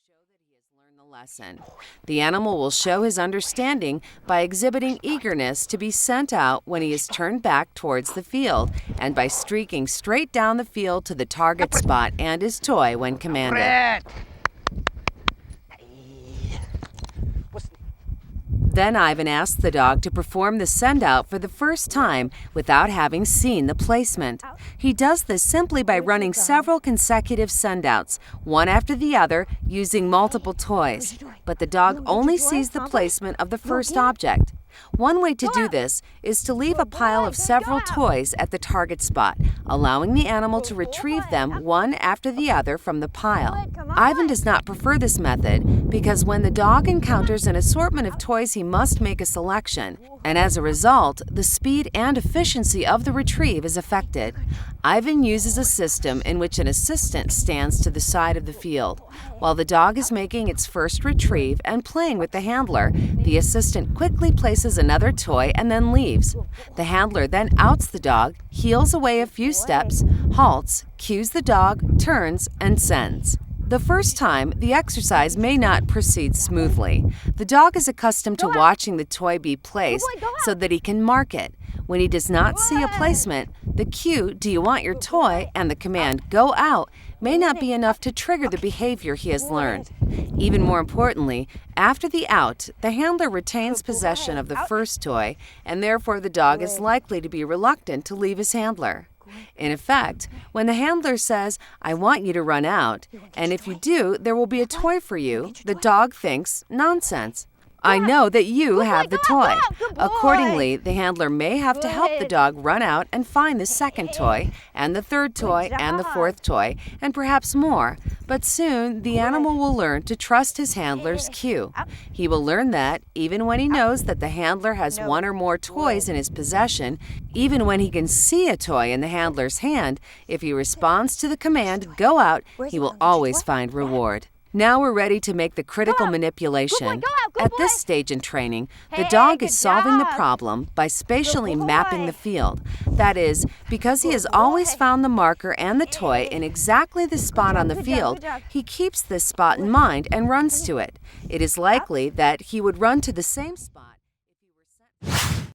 show that he has learned the lesson. The animal will show his understanding by exhibiting eagerness to be sent out when he is turned back towards the field and by streaking straight down the field to the target spot and his toy when commanded. Then Ivan asks the dog to perform the send-out for the first time without having seen the placement. He does this simply by running several consecutive send-outs, one after the other, using multiple toys. But the dog only sees the placement of the first object. One way to do this is to leave a pile of several toys at the target spot, allowing the animal to retrieve them one after the other from the pile. Ivan does not prefer this method because when the dog encounters an assortment of toys, he must make a selection, and as a result, the speed and efficiency of the retrieve is affected. Ivan uses a system in which an assistant stands to the side of the field. While the dog is making its first retrieve and playing with the handler, the assistant quickly places another toy and then leaves. The handler then outs the dog, heels away a few steps, halts, cues the dog, turns, and sends. The first time, the exercise may not proceed smoothly. The dog is accustomed to watching the toy be placed so that he can mark it. When he does not see a placement, the cue, "Do you want your toy?" and the command, "Go out," may not be enough to trigger the behavior he has learned. Even more importantly, after the out, the handler retains possession of the first toy, and therefore the dog is likely to be reluctant to leave his handler. In effect, when the handler says, "I want you to run out, and if you do, there will be a toy for you," the dog thinks, "Nonsense. I know that you have the toy." Accordingly, the handler may have to help the dog run out and find the second toy, and the third toy, and the fourth toy, and perhaps more. But soon, the animal will learn to trust his handler's cue. He will learn that, even when he knows that the handler has one or more toys in his possession, even when he can see a toy in the handler's hand, if he responds to the command, "Go out," he will always find reward. Now we're ready to make the critical manipulation. At this stage in training, the dog is solving the problem by spatially mapping the field. That is, because he has always found the marker and the toy in exactly the spot on the field, he keeps this spot in mind and runs to it. It is likely that he would run to the same spot if he were sent...